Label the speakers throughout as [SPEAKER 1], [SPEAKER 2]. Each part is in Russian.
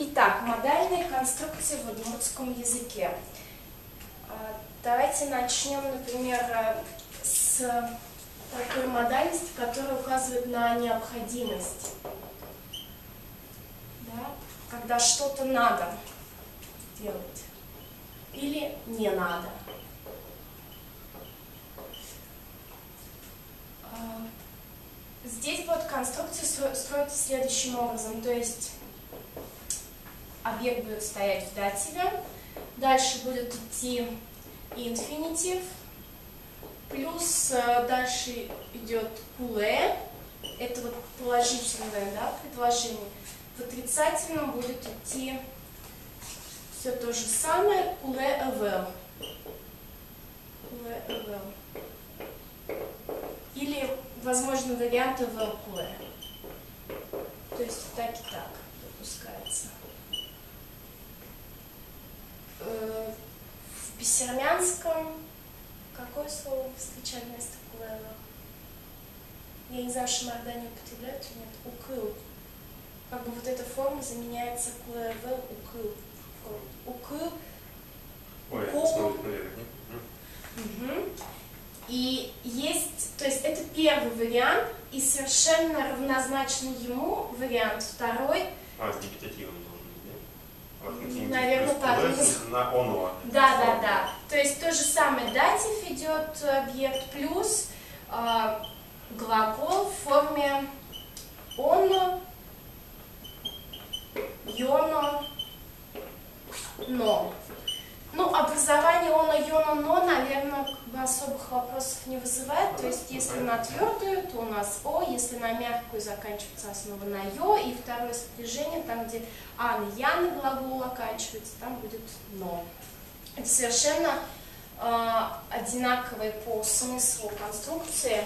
[SPEAKER 1] Итак, модальные конструкции в удмуртском языке. Давайте начнем, например, с такой модальности, которая указывает на необходимость. Да? Когда что-то надо делать или не надо. Здесь вот конструкция строится следующим образом, то есть объект будет стоять в дативе, дальше будет идти инфинитив, плюс дальше идет куле, это вот положительное, да, предложение. В отрицательном будет идти все то же самое, куле эвел. Или, возможно, вариант эвел куле. То есть так и так допускается. В бессермянском какое слово встречали вместо кулева? Я не знаю, что Мордане употребляют или нет. Укыл. Как бы вот эта форма заменяется кулевел укыл. Укыл.
[SPEAKER 2] Ой, смотрит наверх, нет?
[SPEAKER 1] Угу. И есть, то есть это первый вариант, и совершенно равнозначный ему вариант второй.
[SPEAKER 2] А, с дипетативом должен быть, да?
[SPEAKER 1] Наверное, так.
[SPEAKER 2] На оно.
[SPEAKER 1] Да. То есть то же самое датив идет объект плюс глагол в форме оно, йоно, но. Ну, образование оно, йоно, но, наверное, особых вопросов не вызывает. То есть, если на твердую, то у нас о, если на мягкую заканчивается основа на ё, и второе спряжение, там, где ан, ян глагол оканчивается, там будет но. Это совершенно одинаковые по смыслу конструкции.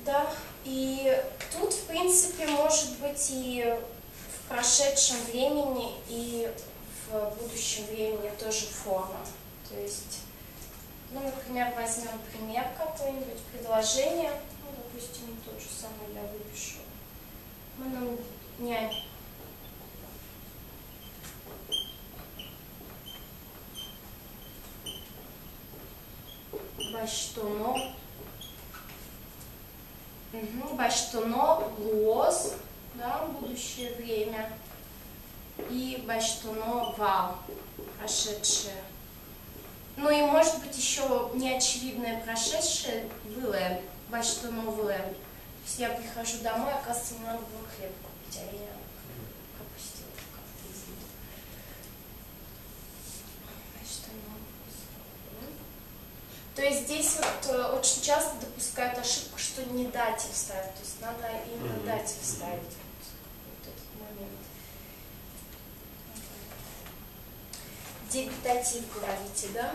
[SPEAKER 1] Да, и тут, в принципе, может быть и в прошедшем времени, и в будущем времени тоже форма. То есть, ну, например, возьмем пример какое-нибудь, предложение, ну, допустим, то же самое я выпишу. Мы нам нянь. Баштоно. Баштоно, луоз, да, будущее время. И баштоно вал, прошедшее. Ну и может быть еще неочевидное прошедшее вылэм, баштоно вылэм. То есть я прихожу домой, оказывается, мне надо было хлеб купить, а я пропустила как-то из виду. То есть здесь вот очень часто допускают ошибку, что не датив ставят, то есть надо именно датив ставить. Вот этот момент. Дебитатив говорите, да?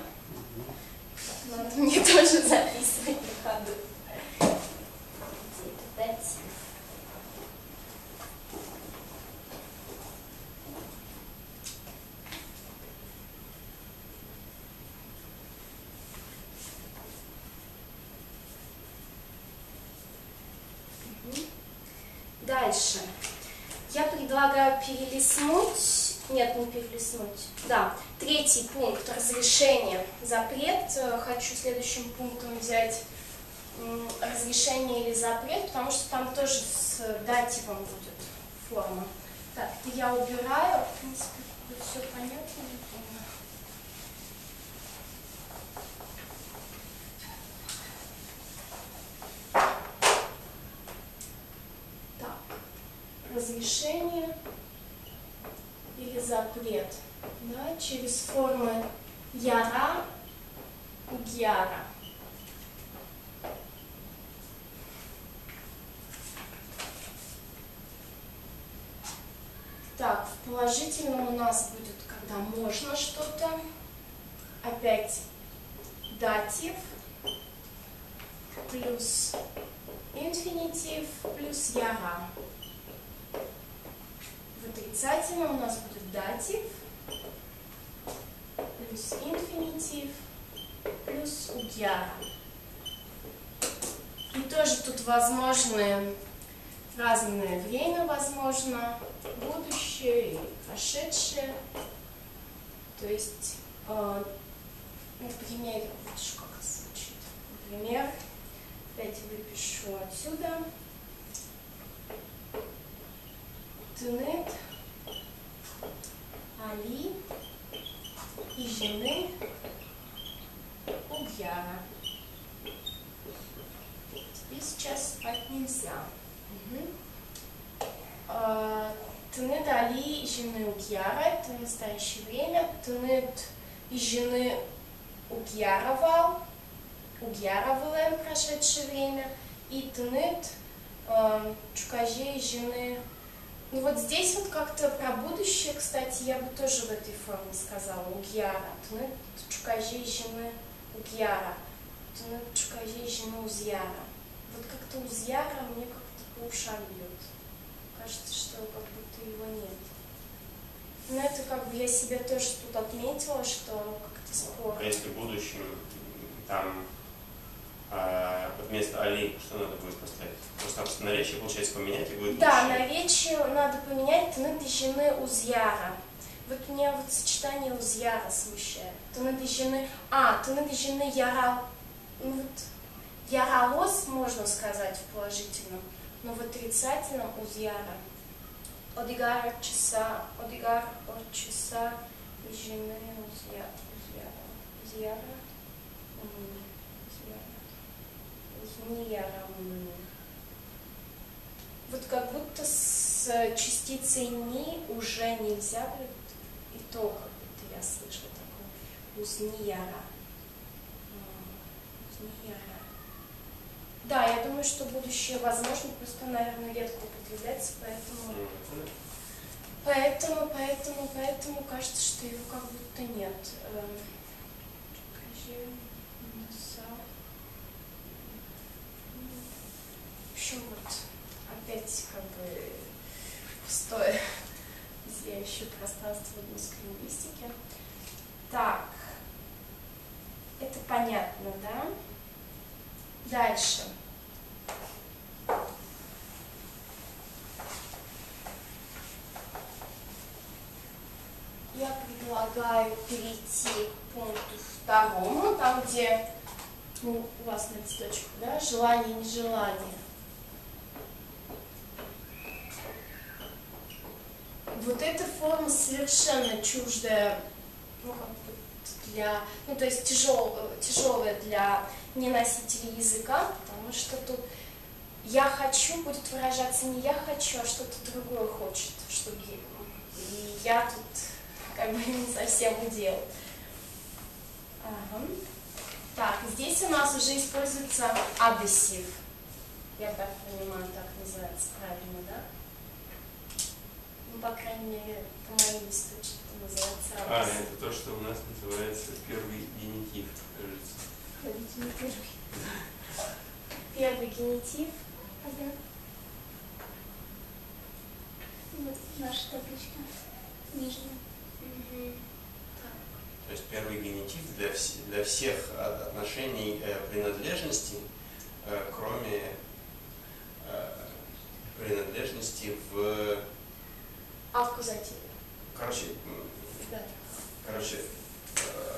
[SPEAKER 1] Надо мне тоже записывать на ходу. Дебитатив. Дальше. Я предлагаю перелистнуть. Нет, не перелистнуть. Да, третий пункт разрешение, запрет. Хочу следующим пунктом взять разрешение или запрет, потому что там тоже с дативом будет форма. Так, это я убираю. В принципе, все понятно, не помню. Так, разрешение или запрет, да, через формы яра, угьяра. Так, в положительном у нас будет, когда можно что-то, опять датив, плюс инфинитив, плюс яра. В отрицательном у нас будет датив, плюс инфинитив, плюс угьяра. И тоже тут возможны в разное время, возможно, будущее или прошедшее. То есть, например, вот как это звучит. Например, опять выпишу отсюда. Тынет Али и жены Угьяра. Тебе сейчас спать нельзя. Тынет Али и жены Угьяра — это настоящее время. Тынет и жены Угьяровал, Угьяровалем — прошедшее время. И Тынет Чукаже и жены. Ну вот здесь вот как-то про будущее, кстати, я бы тоже в этой форме сказала. Угьяра. Тынет Чукаже и жены Угьяра. Тынет Чукаже и жены Узьяра. Вот как-то Узьяра мне как-то по ушам бьет. Кажется, что как будто его нет. Но это как бы я себе тоже тут отметила, что как-то спор.
[SPEAKER 2] А если в будущем там вот вместо Али что надо будет поставить? Просто наречие, получается, поменять и будет
[SPEAKER 1] Да,
[SPEAKER 2] лучше.
[SPEAKER 1] наречие надо поменять. Тынет и жены Узьяра. Вот меня вот сочетание Узьяра смущает. Тынет и жены... Тынет и жены Яра... Ну вот... Яралос, можно сказать, в положительном, но в отрицательном Узьяра. Одигар от часа и жены Узьяра. Вот как будто с частицей «ни» уже нельзя будет, и то как будто я слышала такое «узнияра». Да, я думаю, что будущее возможно, просто, наверное, редко употребляется, поэтому кажется, что его как будто нет. В общем, вот опять как бы пустое зияющее пространство в русской лингвистике. Так, это понятно, да? Дальше. Я предлагаю перейти к пункту второму, там, где у вас на листочке, да, желание и нежелание. Вот эта форма совершенно чуждая, то есть тяжелая для неносителей языка, потому что тут «я хочу» будет выражаться не «я хочу», а что-то другое хочет, чтобы и я тут как бы не совсем удел. Так, здесь у нас уже используется адессив. Я так понимаю, так называется правильно, да? Ну, по крайней мере, по моей листочке это называется адессив.
[SPEAKER 2] Это то, что у нас называется первый генитив, кажется.
[SPEAKER 1] Первый генитив.
[SPEAKER 3] Вот наша табличка нижняя.
[SPEAKER 2] То есть первый генитив для всех отношений принадлежности, кроме принадлежности в...
[SPEAKER 1] Аккузативе.
[SPEAKER 2] Короче,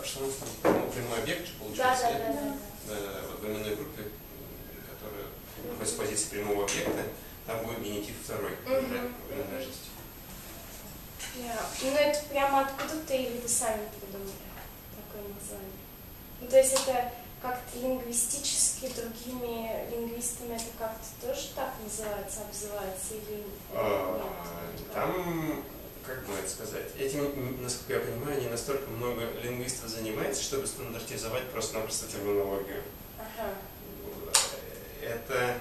[SPEAKER 2] что у нас там? Прямой объект же получается? Да. Вот в именной группе, которая находится в позиции прямого объекта, там будет генитив второй принадлежности.
[SPEAKER 1] Ну это прямо откуда-то или вы сами придумали такое название? Ну, то есть это как-то лингвистически другими лингвистами это как-то тоже так называется, обзывается или нет?
[SPEAKER 2] Там, как бы это сказать, этим, насколько я понимаю, не настолько много лингвистов занимается, чтобы стандартизовать просто-напросто терминологию.
[SPEAKER 1] Ага.
[SPEAKER 2] Это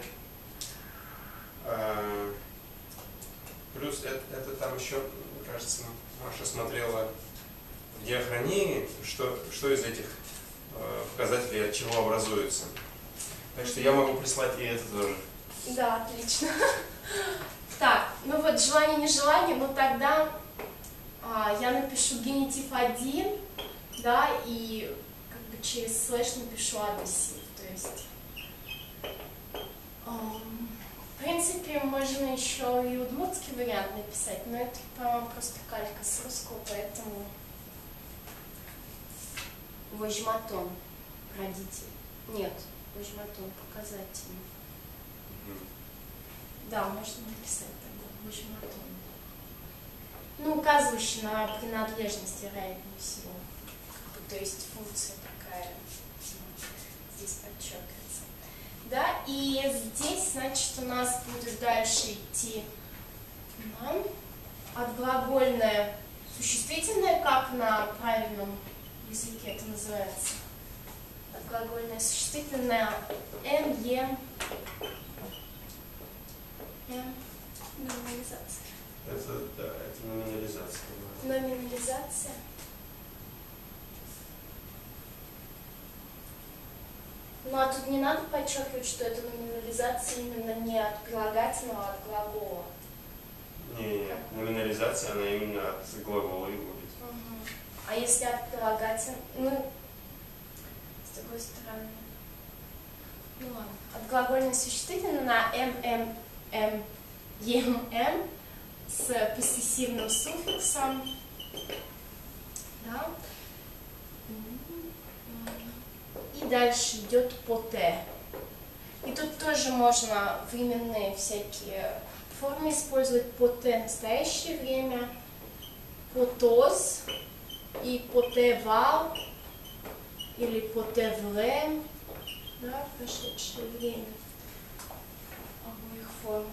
[SPEAKER 2] плюс это там еще, кажется, Маша смотрела в диахронии, что из этих показателей от чего образуется. Так что я могу прислать и это тоже.
[SPEAKER 1] Да, отлично. Так, ну вот желание-нежелание, но тогда я напишу генитив 1, да, и как бы через слэш напишу адессив, то есть В принципе, можно еще и удмуртский вариант написать, но это, по-моему, просто калька с русского, поэтому вожматон, родитель. Нет, вожматон, показательный. Да, можно написать такой вожматон. Ну, указывающий на принадлежность, вероятнее всего. То есть функция такая здесь подчеркивается. Да, и здесь, значит, у нас будет дальше идти отглагольное существительное, как на правильном языке это называется. Отглагольное существительное м, ем,
[SPEAKER 3] Нормализация.
[SPEAKER 2] Это, да, это номинализация.
[SPEAKER 1] номинализация. Ну а тут не надо подчеркивать, что это номинализация именно не от прилагательного, а от глагола.
[SPEAKER 2] Не, номинализация, она именно от глагола и будет.
[SPEAKER 1] Угу. А если от прилагательного, ну, с другой стороны. Ну ладно. Отглагольное существительное на ем, с поссессивным суффиксом. Да. И дальше идет поте. И тут тоже можно временные всякие формы использовать. Поте настоящее время, потоз и потевал или потевле, да, прошедшее время в обоих формах.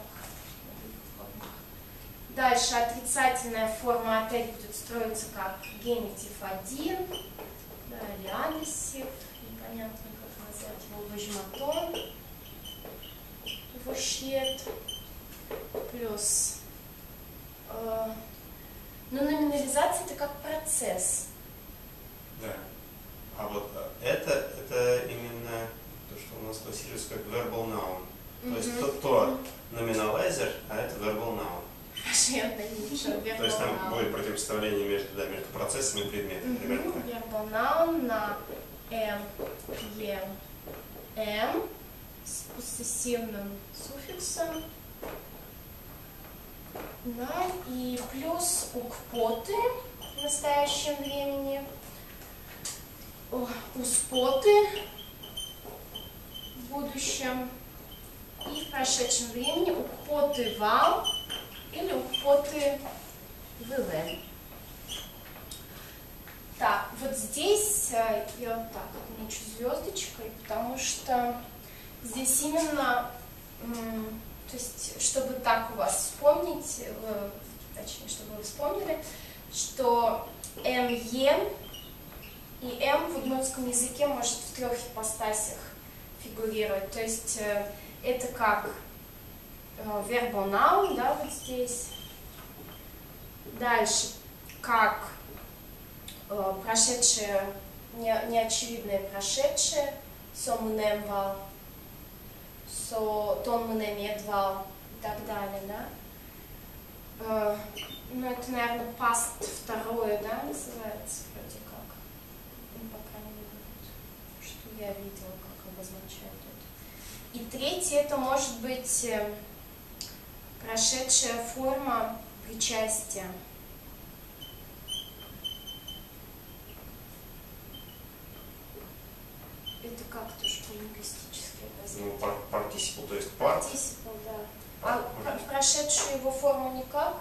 [SPEAKER 1] Дальше отрицательная форма опять будет строиться как генитив 1, да, или анисив, непонятно как назвать его, вожматон, вошьет, плюс. Но номинализация это как процесс.
[SPEAKER 2] Да. А вот это именно то, что у нас классифицируется как verbal noun. То есть то nominalizer, а это verbal noun. То есть там будет противопоставление между процессом и предметом.
[SPEAKER 1] Verbal noun на м, с поссессивным суффиксом. Да, и плюс укпоты в настоящем времени, успоты в будущем и в прошедшем времени укпоты вал или укпоты вылен. Так, вот здесь я вот так отмечу звездочкой, потому что здесь именно, то есть, чтобы так у вас вспомнить, точнее, чтобы вы вспомнили, что ем и м в удмуртском языке может в 3 ипостасях фигурировать. То есть это как verbal noun, да, вот здесь. Дальше, как прошедшее, неочевидное прошедшее, сомунемвал, тонмунемедвал и так далее, да. Ну, это, наверное, past второе, да, называется, вроде как. Ну, по крайней мере, что я видела, как обозначают это. И третье, это может быть прошедшая форма причастия. Это как тоже по-лингвистически обозначить?
[SPEAKER 2] Ну, participle, то есть part.
[SPEAKER 1] Participle, да. А прошедшую его форму никак?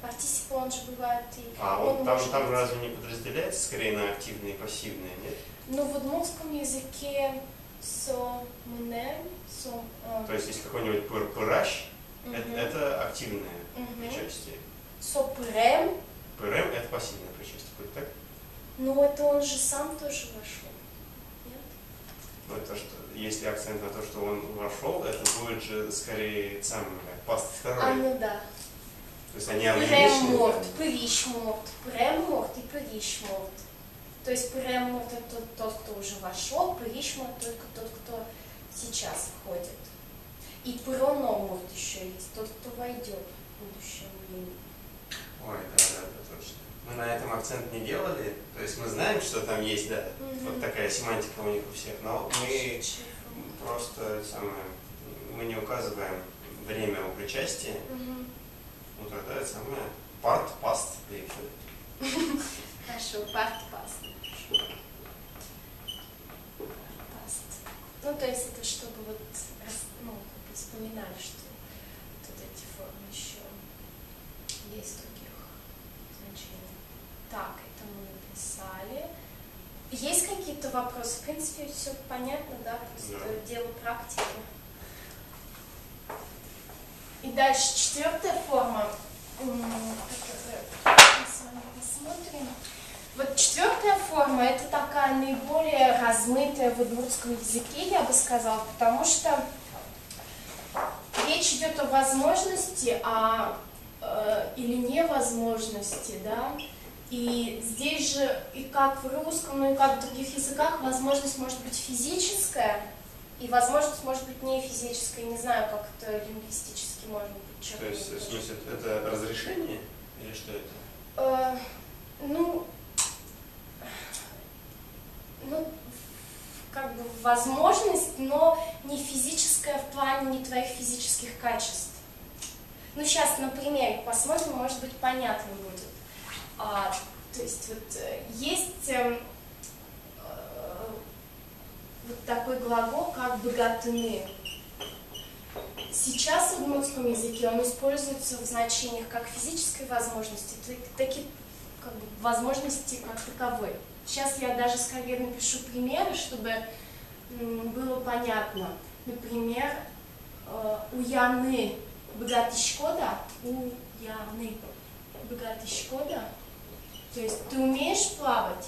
[SPEAKER 1] Партисипл, он же бывает и...
[SPEAKER 2] Там разве не подразделяется скорее на активные и пассивные, нет?
[SPEAKER 1] Ну, в удмуртском языке
[SPEAKER 2] то есть, если какой-нибудь пыращ, это активное причастие.
[SPEAKER 1] Сопрем.
[SPEAKER 2] Пырем это пассивное причастие, будет так?
[SPEAKER 1] Ну, это он же сам тоже вошел. Нет?
[SPEAKER 2] Ну, это что, если акцент на то, что он вошел, это будет же скорее сам past второй.
[SPEAKER 1] Ну да.
[SPEAKER 2] То есть они
[SPEAKER 1] Преморт, пырищморт, преморт и пырищморт. То есть преморт это тот, кто уже вошел, пырищморт только тот, кто сейчас входит. И пырономорт еще есть, тот, кто войдет в будущее время.
[SPEAKER 2] Ой, да, точно. Мы на этом акцент не делали, то есть мы знаем, что там есть, да, вот такая семантика у них у всех, но мы просто мы не указываем время его причастия,
[SPEAKER 1] Мгм.
[SPEAKER 2] ну тогда это самое part, past, perfect.
[SPEAKER 1] Хорошо, part-past. Part-past. Ну, то есть это чтобы вот, ну, как бы вспоминали, что вот эти формы еще есть других значений. Так, это мы написали. Есть какие-то вопросы? В принципе, все понятно, да? Просто
[SPEAKER 2] Да.
[SPEAKER 1] дело практики. И дальше четвертая форма. Которую мы с вами посмотрим. Вот четвертая форма это такая наиболее размытая в удмуртском языке, я бы сказала, потому что речь идет о возможности, или невозможности, да. И здесь же, и как в русском, ну и как в других языках, возможность может быть физическая, и возможность может быть не физическая. Не знаю, как это лингвистически можно
[SPEAKER 2] То есть, в
[SPEAKER 1] подчеркнуть.
[SPEAKER 2] смысле, это разрешение или что это?
[SPEAKER 1] Ну, как бы возможность, но не физическая в плане не твоих физических качеств. Ну, сейчас на примере посмотрим, может быть, понятно будет. То есть вот есть вот такой глагол, как «богатыны». Сейчас в удмуртском языке он используется в значениях как физической возможности, такие как бы возможности как таковой. Сейчас я даже скорее напишу примеры, чтобы было понятно. Например, «уяны богатый шкода», «уяны богатый шкода». То есть ты умеешь плавать?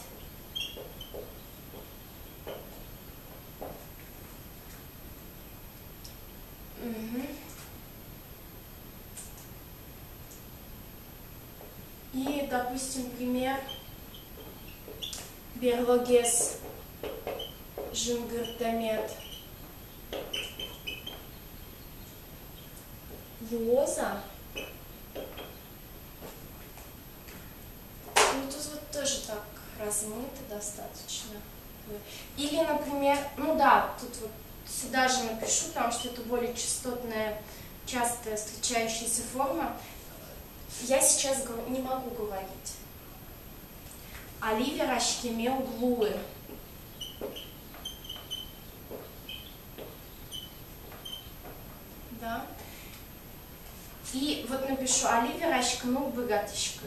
[SPEAKER 1] Угу. И, допустим, пример «Берлогес жингыртамет лоза». Ну, тут вот тоже так размыто достаточно. Или, например, ну да, тут вот сюда же напишу, потому что это более частотная, часто встречающаяся форма. Я сейчас не могу говорить. Оливер ашкемел глуы. Да. И вот напишу Оливер ашкемел богатышка.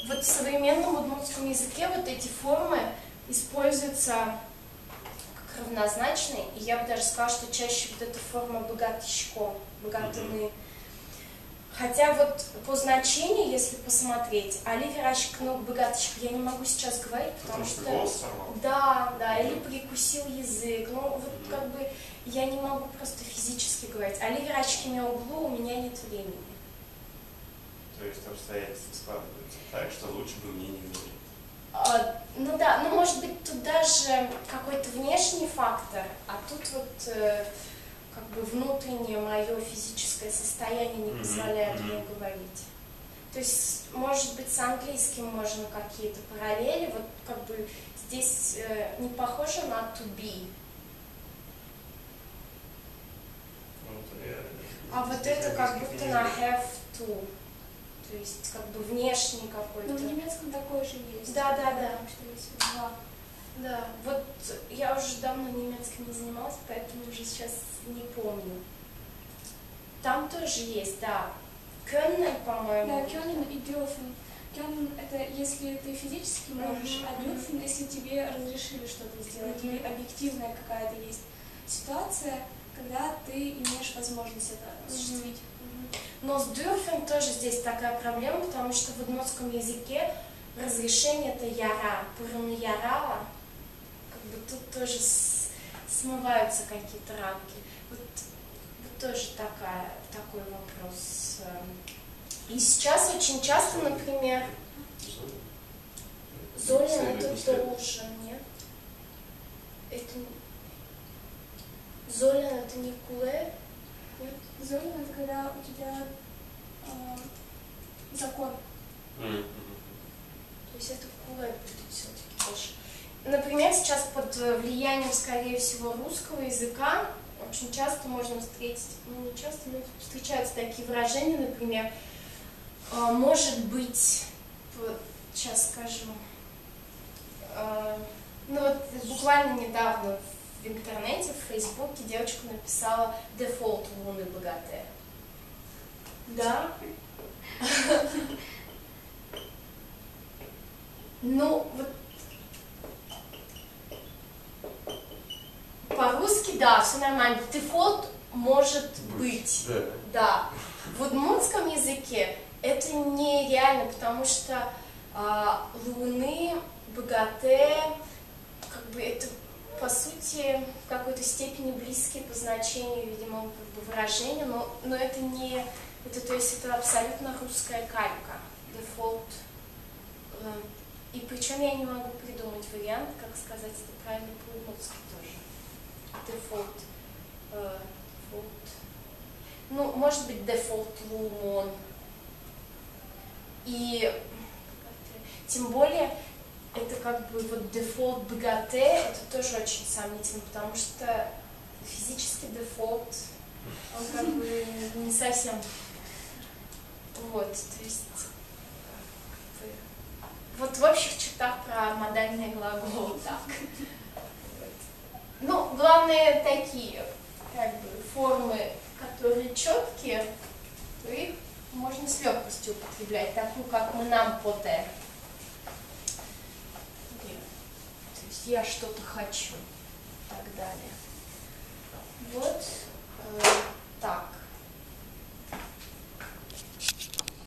[SPEAKER 1] Вот в современном удмуртском языке вот эти формы используются как равнозначные, и я бы даже сказала, что чаще вот эта форма богатышко, богатыны. Хотя вот по значению, если посмотреть, Оливер ашкнул богатышка, я не могу сейчас говорить, потому что...
[SPEAKER 2] голос сорвал?
[SPEAKER 1] Да, или прикусил язык, ну вот как бы я не могу просто физически говорить. Оливер ашкнул углу, у меня нет времени.
[SPEAKER 2] То есть обстоятельства складываются так, что лучше бы мне не говорить.
[SPEAKER 1] Ну да, ну может быть тут даже какой-то внешний фактор, а тут вот как бы внутреннее мое физическое состояние не позволяет мне говорить. То есть, может быть, с английским можно какие-то параллели, вот как бы здесь не похоже на to be. А вот это как будто на have to. То есть как бы внешний какой-то.
[SPEAKER 3] Но в немецком такое же есть.
[SPEAKER 1] Да.
[SPEAKER 3] Что есть два.
[SPEAKER 1] Да, вот я уже давно немецким не занималась, поэтому уже сейчас не помню. Там тоже есть, да. Können, по-моему.
[SPEAKER 3] Да, können и dürfen. Können — это если ты физически можешь, а dürfen, если тебе разрешили что-то сделать, или объективная какая-то есть ситуация, когда ты имеешь возможность это осуществить.
[SPEAKER 1] Но с dürfen тоже здесь такая проблема, потому что в удмуртском языке разрешение это яра, пурны ярава, как бы тут тоже смываются какие-то рамки. Вот тоже такой вопрос. И сейчас очень часто, например, Золин это тоже, нет? Это Золин это не куле?
[SPEAKER 3] Золин — это когда у тебя закон.
[SPEAKER 1] То есть это кура будет все-таки больше. Например, сейчас под влиянием, скорее всего, русского языка очень часто можно встретить, ну не часто, но встречаются такие выражения, например, может быть, сейчас скажу, ну вот буквально недавно в интернете, в Фейсбуке девочка написала «Дефолт лунный богатырь». Да? Ну, вот по-русски, да, все нормально. Дефолт может быть. Да. В удмуртском языке это нереально, потому что луны, богате, как бы это по сути в какой-то степени близкие по значению, видимо, как бы выражения, но это не, это, то есть это абсолютно русская калька. Дефолт. И причем я не могу придумать вариант, как сказать это правильно по-удмуртски тоже. Дефолт. Ну, может быть, дефолт лумон. И тем более, это как бы вот дефолт богате, это тоже очень сомнительно, потому что физический дефолт, он как бы не совсем. Вот, то есть, вот в общих чертах про модальные глаголы так. Ну, главное такие, как бы, формы, которые четкие, то их можно с легкостью употреблять, такую, как мы нам поте. То есть я что-то хочу, и так далее. Вот так.